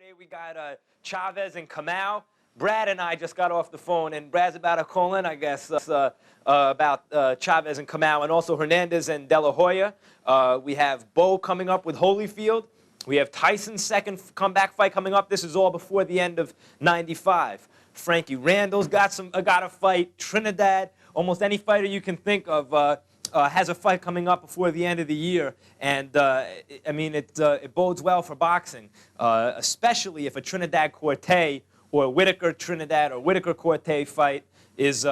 Today we got Chavez and Kamau. Brad and I just got off the phone, and Brad's about to call in, I guess, about Chavez and Kamau, and also Hernandez and De La Hoya. We have Bo coming up with Holyfield. We have Tyson's second comeback fight coming up. This is all before the end of '95. Frankie Randall's got a fight. Trinidad, almost any fighter you can think of has a fight coming up before the end of the year. And I mean, it bodes well for boxing, especially if a Trinidad-Cortez or a Whitaker-Trinidad or Whitaker-Cortez fight is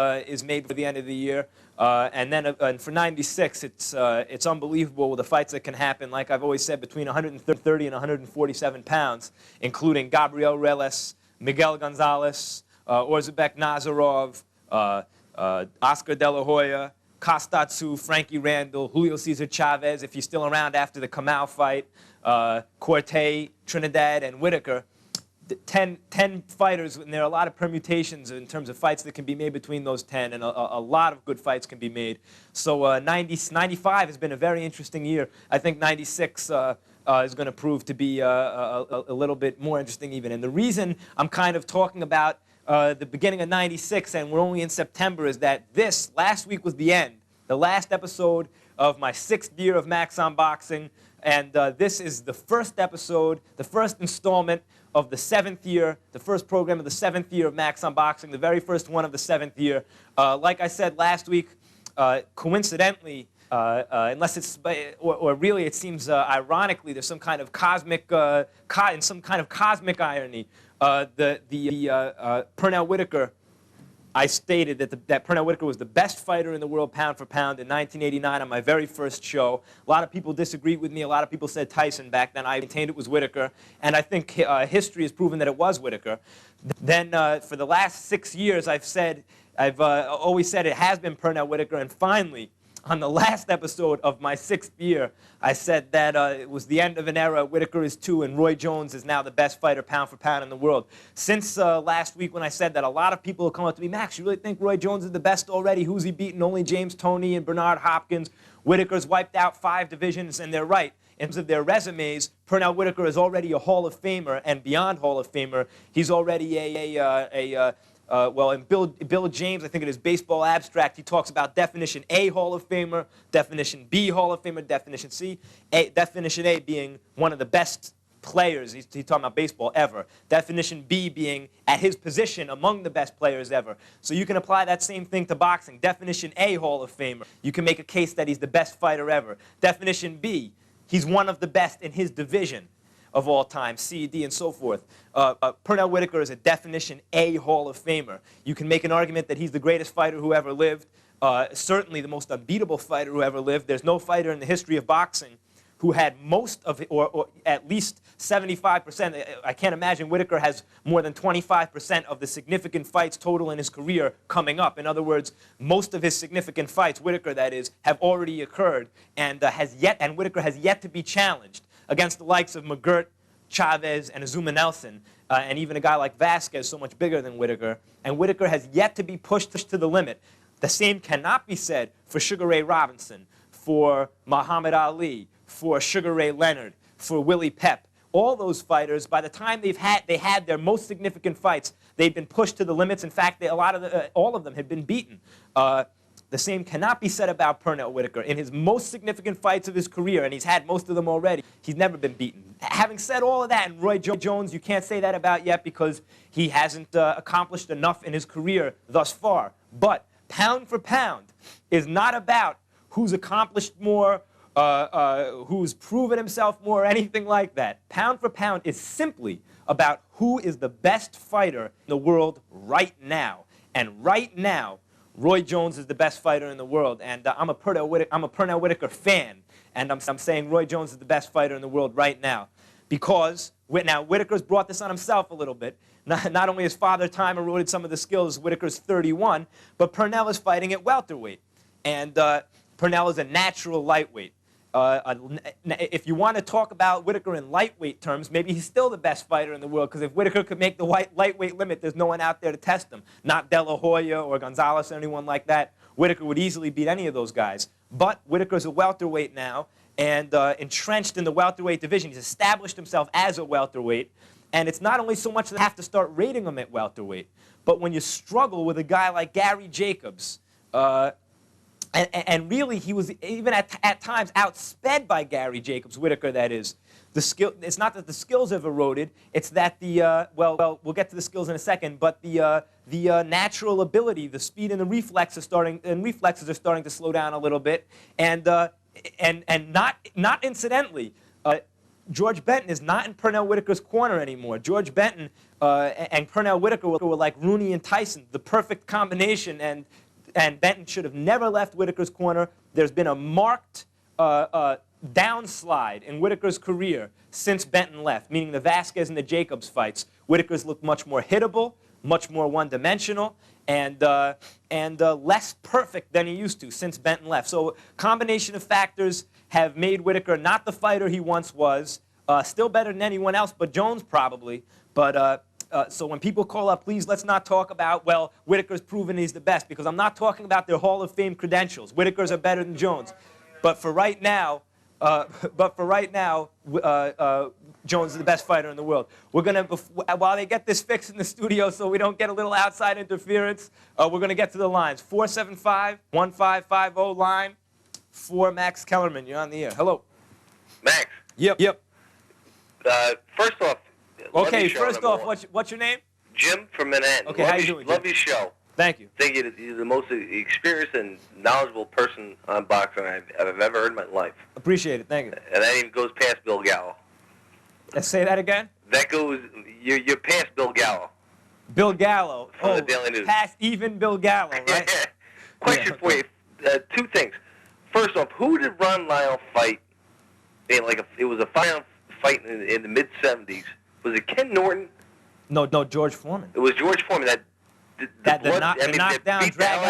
made for the end of the year. And then for '96, it's unbelievable the fights that can happen, like I've always said, between 130 and 147 pounds, including Gabriel Reles, Miguel Gonzalez, Orzabek Nazarov, Oscar De La Hoya, Kostatsu, Frankie Randall, Julio Cesar Chavez, if he's still around after the Kamau fight, Cortez, Trinidad, and Whitaker. 10 fighters, and there are a lot of permutations in terms of fights that can be made between those 10, and a lot of good fights can be made. So 95 has been a very interesting year. I think 96 is going to prove to be a little bit more interesting even. And the reason I'm kind of talking about the beginning of '96, and we're only in September, is that last week was the end, the last episode of my 6th year of Max on Boxing, and this is the first episode, the first installment of the 7th year, the first program of the 7th year of Max on Boxing, the very first one of the 7th year. Like I said last week, coincidentally, unless it's, or really it seems ironically, there's some kind of cosmic, in some kind of cosmic irony. Pernell Whitaker, I stated that Pernell Whitaker was the best fighter in the world pound for pound in 1989 on my very first show. A lot of people disagreed with me. A lot of people said Tyson back then. I maintained it was Whitaker, and I think history has proven that it was Whitaker. Then for the last 6 years, I've always said it has been Pernell Whitaker, and finally, on the last episode of my 6th year, I said that it was the end of an era. Whitaker is 2, and Roy Jones is now the best fighter pound for pound in the world. Since last week when I said that, a lot of people have come up to me, Max, you really think Roy Jones is the best already? Who's he beaten? Only James Toney and Bernard Hopkins. Whitaker's wiped out 5 divisions, and they're right. In terms of their resumes, Pernell Whitaker is already a Hall of Famer, and beyond Hall of Famer, he's already well, in Bill James, I think in his Baseball Abstract, he talks about Definition A, Hall of Famer, Definition B, Hall of Famer, Definition C. Definition A being one of the best players, he's talking about baseball, ever. Definition B being at his position among the best players ever. So you can apply that same thing to boxing. Definition A, Hall of Famer. You can make a case that he's the best fighter ever. Definition B, he's one of the best in his division of all time, C, D, and so forth. Pernell Whitaker is a Definition A Hall of Famer. You can make an argument that he's the greatest fighter who ever lived, certainly the most unbeatable fighter who ever lived. There's no fighter in the history of boxing who had most of it, or at least 75%. I can't imagine Whitaker has more than 25% of the significant fights total in his career coming up. In other words, most of his significant fights, Whitaker that is, have already occurred, and Whitaker has yet to be challenged against the likes of McGirt, Chavez, and Azuma Nelson, and even a guy like Vasquez, so much bigger than Whitaker. And Whitaker has yet to be pushed to the limit. The same cannot be said for Sugar Ray Robinson, for Muhammad Ali, for Sugar Ray Leonard, for Willie Pep. All those fighters, by the time they had their most significant fights, they've been pushed to the limits. In fact, all of them had been beaten. The same cannot be said about Pernell Whitaker. In his most significant fights of his career, and he's had most of them already, he's never been beaten. Having said all of that, and Roy Jones, you can't say that about yet because he hasn't accomplished enough in his career thus far. But pound for pound is not about who's accomplished more, who's proven himself more, or anything like that. Pound for pound is simply about who is the best fighter in the world right now. And right now, Roy Jones is the best fighter in the world, and I'm a Pernell Whitaker fan, and I'm saying Roy Jones is the best fighter in the world right now, because now Whitaker's brought this on himself a little bit. Not only his father time eroded some of the skills, Whitaker's 31, but Pernell is fighting at welterweight, and Pernell is a natural lightweight. If you want to talk about Whitaker in lightweight terms, maybe he's still the best fighter in the world, because if Whitaker could make the lightweight limit, there's no one out there to test him. Not De La Hoya or Gonzalez or anyone like that. Whitaker would easily beat any of those guys. But Whitaker's a welterweight now, and entrenched in the welterweight division. He's established himself as a welterweight. And it's not only so much that they have to start rating him at welterweight, but when you struggle with a guy like Gary Jacobs, and really he was even at times outsped by Gary Jacobs, Whitaker that is. It's not that the skills have eroded, it's that well, we'll get to the skills in a second, but the natural ability, the speed and the reflexes are starting to slow down a little bit. And not incidentally, George Benton is not in Pernell Whitaker's corner anymore. George Benton and Pernell Whitaker were like Rooney and Tyson, the perfect combination, and Benton should have never left Whitaker's corner. There's been a marked downslide in Whitaker's career since Benton left, meaning the Vasquez and the Jacobs fights. Whitaker's looked much more hittable, much more one-dimensional, and less perfect than he used to since Benton left. So a combination of factors have made Whitaker not the fighter he once was, still better than anyone else but Jones probably, but so when people call up, please let's not talk about, well, Whitaker's proven he's the best, because I'm not talking about their Hall of Fame credentials. Whitaker's are better than Jones. But for right now, Jones is the best fighter in the world. We're going to, while they get this fixed in the studio so we don't get a little outside interference, we're going to get to the lines. 475-1550 line for Max Kellerman. You're on the air. Hello. Max. Yep. First off, okay, first off, what's your name? Jim from Manhattan. Okay, how you doing, Jim? Love your show. Thank you. I think you're the most experienced and knowledgeable person on boxing I've ever heard in my life. Appreciate it. Thank you. And that even goes past Bill Gallo. Say that again? That goes, you're past Bill Gallo. Bill Gallo. From the Daily News. Past even Bill Gallo, right? Question for you. Two things. First off, who did Ron Lyle fight? It was a fight in the mid-'70s. Was it Ken Norton? No, George Foreman. It was George Foreman. They beat the hell out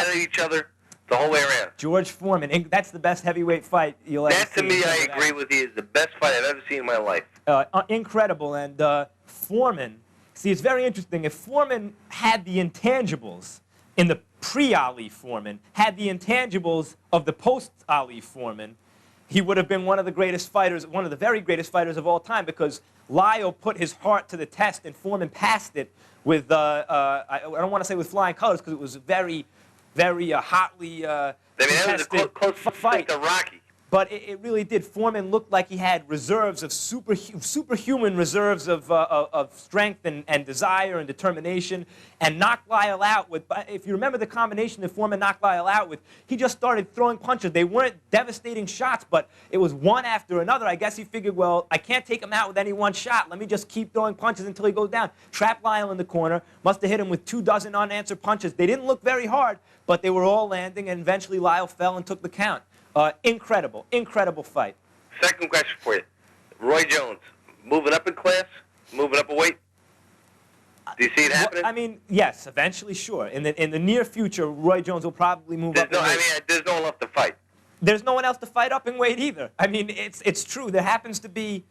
of each other the whole way around. George Foreman. That's the best heavyweight fight you'll ever see. That, to me, I agree with you, is the best fight I've ever seen in my life. Incredible. And Foreman, see, it's very interesting. If Foreman had the intangibles in the pre-Ali Foreman, had the intangibles of the post-Ali Foreman, he would have been one of the greatest fighters, one of the very greatest fighters of all time, because Lyle put his heart to the test and Foreman passed it with, I don't want to say with flying colors, because it was a very, very hotly contested that was a close fight to Rocky. But it really did. Foreman looked like he had reserves of superhuman reserves of strength and desire and determination, and knocked Lyle out with, if you remember the combination that Foreman knocked Lyle out with, he just started throwing punches. They weren't devastating shots, but it was one after another. I guess he figured, well, I can't take him out with any one shot. Let me just keep throwing punches until he goes down. Trapped Lyle in the corner, must have hit him with 24 unanswered punches. They didn't look very hard, but they were all landing, and eventually Lyle fell and took the count. Incredible fight. Second question for you. Roy Jones, moving up in class, moving up a weight? Do you see it happening? I mean, yes, eventually, sure. In the near future, Roy Jones will probably move up in weight. There's no one else to fight. There's no one else to fight up in weight either. I mean, it's true. There happens to be...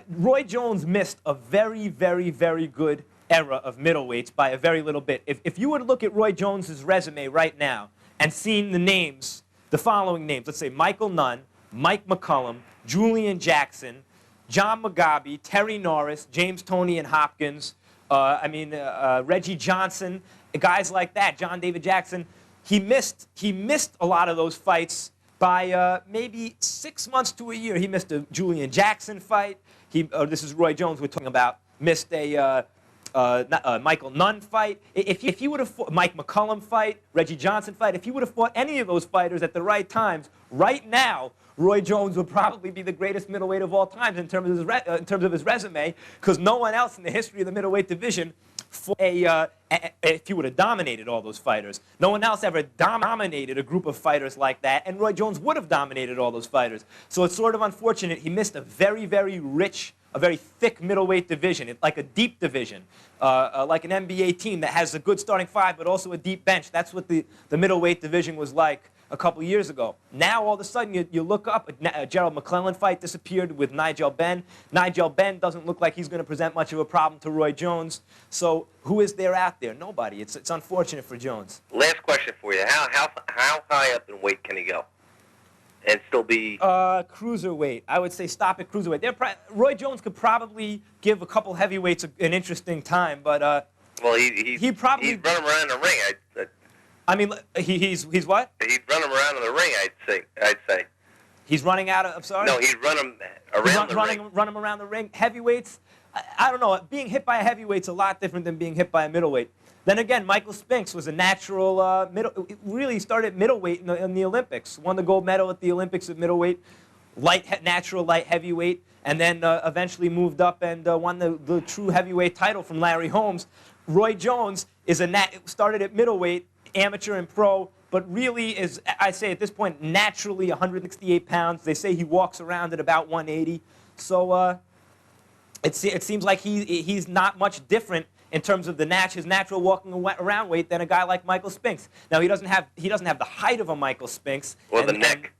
Roy Jones missed a very, very, very good era of middleweights by a very little bit. If you were to look at Roy Jones's resume right now and seen the names... The following names, let's say Michael Nunn, Mike McCullum, Julian Jackson, John Mugabe, Terry Norris, James Toney and Hopkins, Reggie Johnson, guys like that, John David Jackson. He missed a lot of those fights by maybe 6 months to a year. He missed a Julian Jackson fight. This is Roy Jones we're talking about. Missed a Michael Nunn fight. If he would have fought Mike McCullum fight, Reggie Johnson fight, if he would have fought any of those fighters at the right times, right now, Roy Jones would probably be the greatest middleweight of all time in terms of his resume, because no one else in the history of the middleweight division fought if he would have dominated all those fighters. No one else ever dominated a group of fighters like that, and Roy Jones would have dominated all those fighters. So it's sort of unfortunate he missed a very, very rich, a very thick middleweight division, like a deep division, like an NBA team that has a good starting five but also a deep bench. That's what the middleweight division was like a couple years ago. Now, all of a sudden, you look up, a Gerald McClellan fight disappeared with Nigel Benn. Nigel Benn doesn't look like he's going to present much of a problem to Roy Jones. So who is there out there? Nobody. It's unfortunate for Jones. Last question for you. How high up in weight can he go? and still be? Cruiserweight. I would say stop at cruiserweight. Roy Jones could probably give a couple heavyweights an interesting time, but Well, he'd probably he'd run him around the ring. I mean, he's what? He'd run him around in the ring. I'd say. He's running out of. I'm sorry. No, he'd run him around the ring. Run him around the ring. Heavyweights. I don't know. Being hit by a heavyweight's a lot different than being hit by a middleweight. Then again, Michael Spinks was a natural really started at middleweight in the Olympics. Won the gold medal at the Olympics at middleweight, natural light heavyweight, and then eventually moved up and won the true heavyweight title from Larry Holmes. Roy Jones is started at middleweight, amateur and pro, but really is, I say at this point, naturally 168 pounds. They say he walks around at about 180. So it seems like he's not much different in terms of his natural walking around weight than a guy like Michael Spinks. Now he doesn't have the height of a Michael Spinks. Or the neck.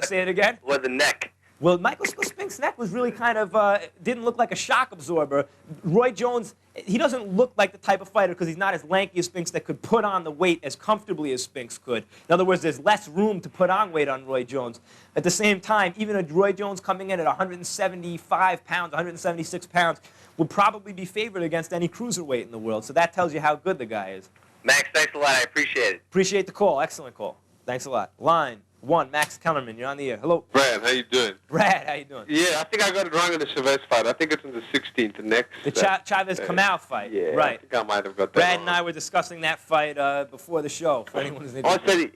Say it again. Or the neck. Well, Michael Spinks' neck was really kind of didn't look like a shock absorber. Roy Jones, he doesn't look like the type of fighter because he's not as lanky as Spinks that could put on the weight as comfortably as Spinks could. In other words, there's less room to put on weight on Roy Jones. At the same time, even a Roy Jones coming in at 175 pounds, 176 pounds, would probably be favored against any cruiserweight in the world. So that tells you how good the guy is. Max, thanks a lot. I appreciate it. Appreciate the call. Excellent call. Thanks a lot. Line 1, Max Kellerman, you're on the air. Hello. Brad, how you doing? Brad, how you doing? Yeah, I think I got it wrong in the Chavez fight. I think it's on the 16th, the next. The Chavez-Kamau fight. Yeah, right. I think I might have got that Brad wrong. and I were discussing that fight before the show, for anyone who's interested.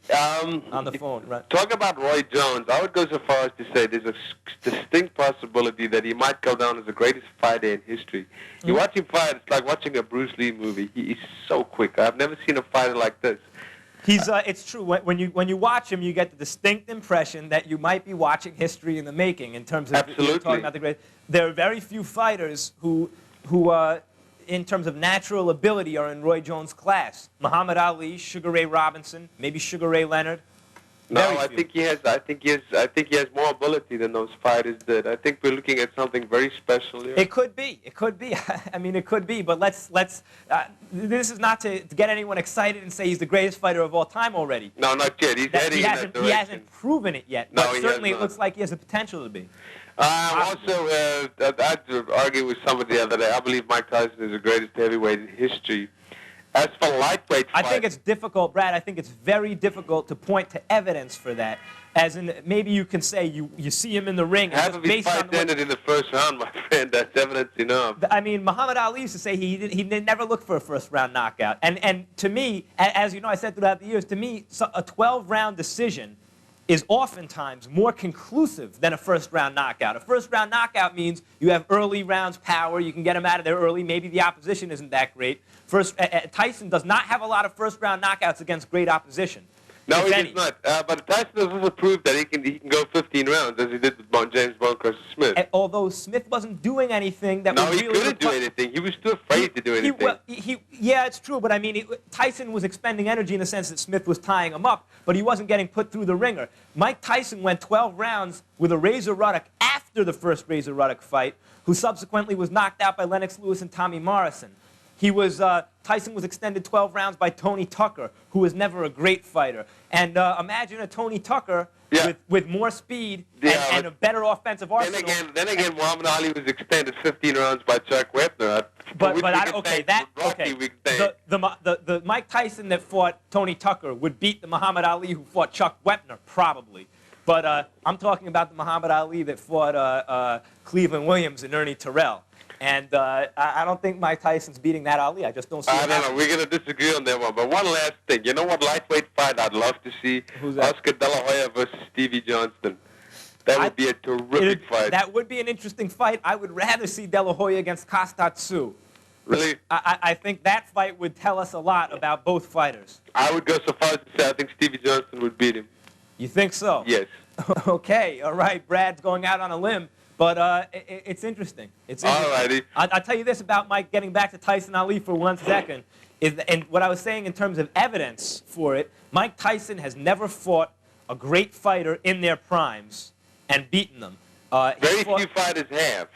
On the phone, right. Talk about Roy Jones. I would go so far as to say there's a distinct possibility that he might go down as the greatest fighter in history. You watch him fight, it's like watching a Bruce Lee movie. He's so quick. I've never seen a fighter like this. It's true. When you watch him, you get the distinct impression that you might be watching history in the making in terms of Absolutely. talking about the great. There are very few fighters who in terms of natural ability, are in Roy Jones' class. Muhammad Ali, Sugar Ray Robinson, maybe Sugar Ray Leonard. No, I think he has more ability than those fighters did. I think we're looking at something very special here. It could be. It could be. I mean, it could be. But let's. This is not to get anyone excited and say he's the greatest fighter of all time already. No, not yet. He's heading in that direction. He hasn't proven it yet. No, but certainly it looks like he has the potential to be. Also, I'd argue with somebody the other day. I believe Mike Tyson is the greatest heavyweight in history. As for lightweight fight, I think it's difficult, Brad. I think it's very difficult to point to evidence for that. As in, maybe you can say you see him in the ring. Half of his fights ended in the first round, my friend. That's evidence enough. I mean, Muhammad Ali used to say he never looked for a first-round knockout. And to me, as you know, I said throughout the years, to me, a 12-round decision is oftentimes more conclusive than a first-round knockout. A first-round knockout means you have early rounds power, you can get him out of there early, maybe the opposition isn't that great. Tyson does not have a lot of first-round knockouts against great opposition. No, he does not. But Tyson has also proved that he can go 15 rounds, as he did with James Bonecrusher Smith. Although Smith wasn't doing anything that no, was he really... couldn't do anything. He was too afraid to do anything. Yeah, it's true, but I mean, Tyson was expending energy in the sense that Smith was tying him up, but he wasn't getting put through the ringer. Mike Tyson went 12 rounds with a Razor Ruddock after the first Razor Ruddock fight, who subsequently was knocked out by Lennox Lewis and Tommy Morrison. Tyson was extended 12 rounds by Tony Tucker, who was never a great fighter. And imagine a Tony Tucker with more speed and a better offensive arsenal. Then again, Muhammad Ali was extended 15 rounds by Chuck Wepner. The Mike Tyson that fought Tony Tucker would beat the Muhammad Ali who fought Chuck Wepner, probably. But I'm talking about the Muhammad Ali that fought Cleveland Williams and Ernie Terrell. And I don't think Mike Tyson's beating that Ali. I just don't see it. I don't know. We're going to disagree on that one. But one last thing. You know what lightweight fight I'd love to see? Who's that? Oscar De La Hoya versus Stevie Johnston. That would be a terrific fight. That would be an interesting fight. I would rather see De La Hoya against Kostat Tszyu. Really? I think that fight would tell us a lot about both fighters. I would go so far as to say I think Stevie Johnston would beat him. You think so? Yes. Okay. All right. Brad's going out on a limb. But it's interesting. It's interesting. All righty. I'll tell you this about Mike, getting back to Tyson Ali for 1 second, and what I was saying in terms of evidence for it, Mike Tyson has never fought a great fighter in their primes and beaten them. Very few fighters have.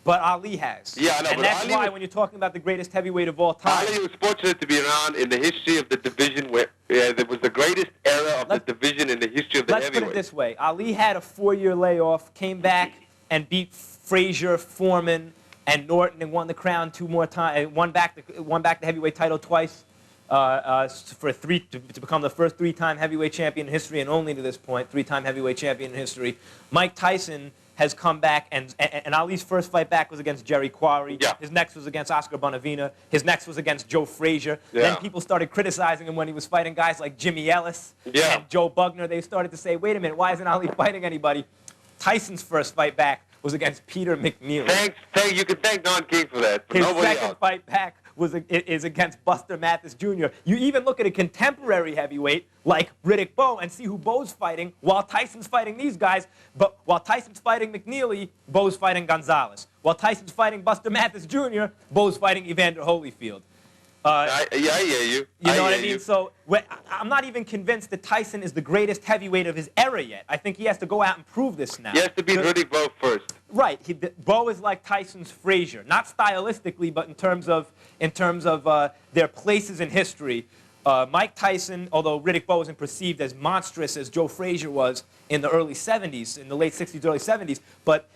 But Ali has. Yeah, I know, and but that's Ali why was- when you're talking about the greatest heavyweight of all time. Ali was fortunate to be around in the history of the division where there was the greatest era of the division in the history of the Let's put heavyweight. it this way. Ali had a 4-year layoff, came back and beat Frazier, Foreman, and Norton and won the crown 2 more times. Won back the heavyweight title twice to become the first 3-time heavyweight champion in history, and only to this point 3-time heavyweight champion in history. Mike Tyson has come back, and Ali's first fight back was against Jerry Quarry. Yeah. His next was against Oscar Bonavina. His next was against Joe Frazier. Yeah. Then people started criticizing him when he was fighting guys like Jimmy Ellis Yeah. and Joe Bugner. They started to say, wait a minute, why isn't Ali fighting anybody? Tyson's first fight back was against Peter Mcneeley. You can thank Don King for that, but His nobody second else. fight back is against Buster Mathis Jr. You even look at a contemporary heavyweight like Riddick Bowe and see who Bowe's fighting while Tyson's fighting these guys. But while Tyson's fighting McNeely, Bowe's fighting Gonzalez. While Tyson's fighting Buster Mathis Jr., Bowe's fighting Evander Holyfield. I hear you. You know what I hear mean? you. So I'm not even convinced that Tyson is the greatest heavyweight of his era yet. I think he has to go out and prove this now. He has to beat Riddick Bowe first. Right. Bowe is like Tyson's Frazier, not stylistically, but in terms of their places in history. Mike Tyson, although Riddick Bowe isn't perceived as monstrous as Joe Frazier was in the early 70s, in the late 60s, early 70s, but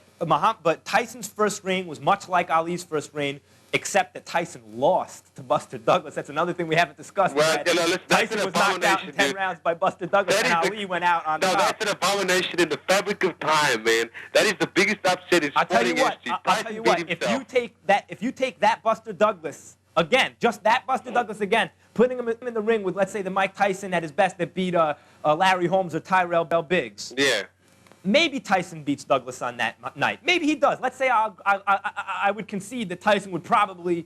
Tyson's first reign was much like Ali's first reign, except that Tyson lost to Buster Douglas. That's another thing we haven't discussed. Well, yet. you know, listen, that's Tyson an was knocked out in abomination, 10 dude. rounds by Buster Douglas, That and is Ali went out on No, top. that's an abomination in the fabric of time, man. That is the biggest upset in I'll tell sporting you what. history. I'll tell you what. If you take that Buster Douglas again, just that Buster Douglas again, putting him in the ring with, let's say, the Mike Tyson at his best that beat Larry Holmes or Tyrell Bell Biggs. Yeah. Maybe Tyson beats Douglas on that night. Maybe he does. Let's say I would concede that Tyson would probably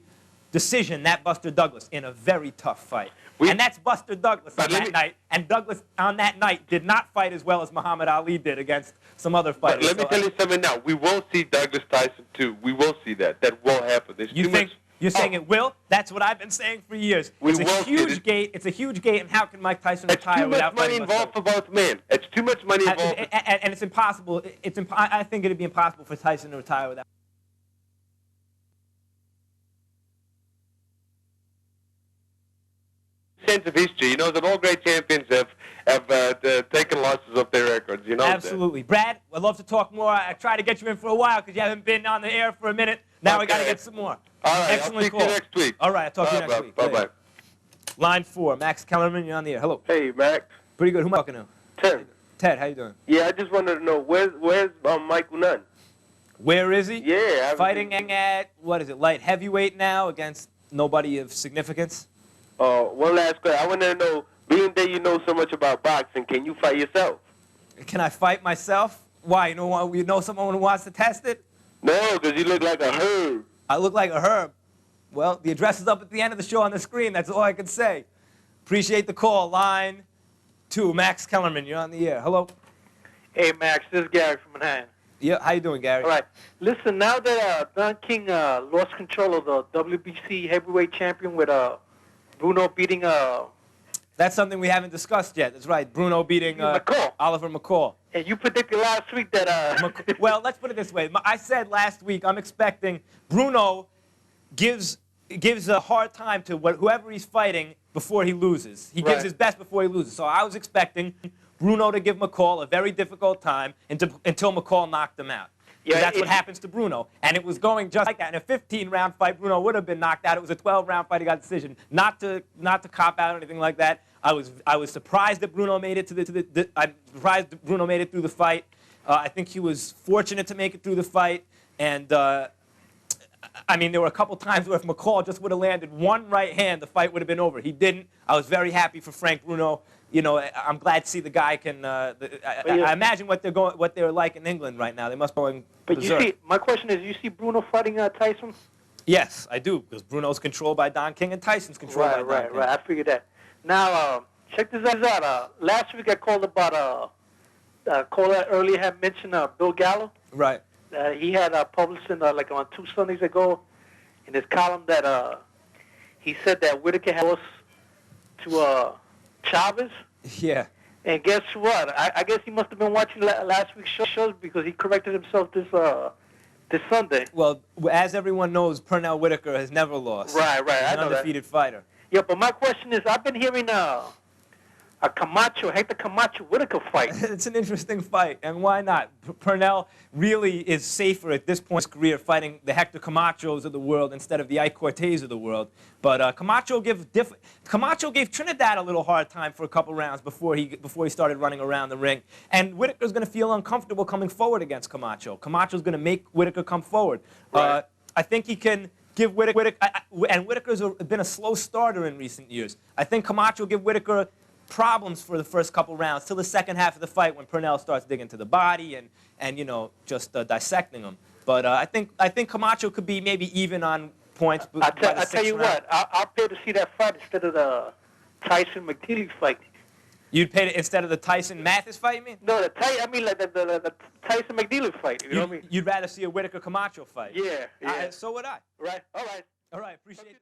decision that Buster Douglas in a very tough fight. And that's Buster Douglas on that night. And Douglas on that night did not fight as well as Muhammad Ali did against some other fighters. But let me tell you something now. We will see Douglas Tyson too. We will see that. That will happen. There's You too think much. you're saying it will? That's what I've been saying for years. We It's a will see huge this. gate. It's a huge gate. And how can Mike Tyson It's retire too much without money fighting Buster involved for both men. It's too much money involved. and it's impossible. I think it'd be impossible for Tyson to retire without. Sense of history, you know that all great champions have taken losses off their records. You know. Absolutely, Brad. I'd love to talk more. I tried to get you in for a while because you haven't been on the air for a minute. Now we got to Okay. get some more. All right. Excellent I'll speak call. to you next week. All right, I'll talk to you next week. Bye bye. Later. Line 4, Max Kellerman. You're on the air. Hello. Hey, Max. Pretty good. Who am I talking to? Tim. Ted. How you doing? Yeah, I just wanted to know where's Michael Nunn? Where is he? Yeah, I haven't Fighting seen- at what is it? Light heavyweight now against nobody of significance. One last question. I wanted to know, being that you know so much about boxing, can you fight yourself? Can I fight myself? Why? You know someone who wants to test it? No, because you look like a herb. I look like a herb. Well, the address is up at the end of the show on the screen. That's all I can say. Appreciate the call. Line 2, Max Kellerman. You're on the air. Hello. Hey, Max, this is Gary from Manhattan. Yeah. How you doing, Gary? All right. Listen, now that Don King lost control of the WBC heavyweight champion with Bruno beating That's something we haven't discussed yet. That's right. Bruno beating McCall. Oliver McCall. And you predicted last week that Well, let's put it this way. I said last week I'm expecting Bruno gives a hard time to whoever he's fighting before he loses. He gives Right. his best before he loses. So I was expecting Bruno to give McCall a very difficult time until McCall knocked him out. Yeah, That's what happens to Bruno. And it was going just like that. In a 15-round fight, Bruno would have been knocked out. It was a 12-round fight. He got a decision. Not to cop out or anything like that. I was surprised that Bruno made it I'm surprised Bruno made it through the fight. I think he was fortunate to make it through the fight. And I mean, there were a couple times where if McCall just would have landed one right hand, the fight would have been over. He didn't. I was very happy for Frank Bruno. You know, I'm glad to see the guy can. I imagine what they're like in England right now. They must be going But berserk. you see, my question is, you see Bruno fighting Tyson? Yes, I do, because Bruno's controlled by Don King and Tyson's controlled by Don King. Right. I figured that. Now, check this out. Last week I called about caller earlier had mentioned Bill Gallo. Right. He had published like on 2 Sundays ago in his column that he said that Whitaker had lost to Chavez. Yeah. And guess what? I guess he must have been watching last week's shows because he corrected himself This Sunday. Well, as everyone knows, Pernell Whitaker has never lost. Right. He's I an know that. undefeated fighter. Yeah, but my question is, I've been hearing a Hector Camacho Whitaker fight. It's an interesting fight, and why not? Pernell really is safer at this point in his career fighting the Hector Camachos of the world instead of the Ike Cortez of the world. But Camacho gave Trinidad a little hard time for a couple rounds before he started running around the ring. And Whitaker's going to feel uncomfortable coming forward against Camacho. Camacho's going to make Whitaker come forward. Right. I think he can give Whitaker, and Whitaker's been a slow starter in recent years. I think Camacho will give Whitaker problems for the first couple rounds till the second half of the fight when Pernell starts digging to the body and you know, just dissecting him. But I think Camacho could be maybe even on points. I tell you what, I'll pay to see that fight instead of the Tyson McNeeley fight. You'd pay it instead of the Tyson Mathis fight, you mean? No, like the Tyson McNeeley fight. You know what I mean? You'd rather see a Whitaker Camacho fight? Yeah. So would I. Right. All right. All right. Appreciate it.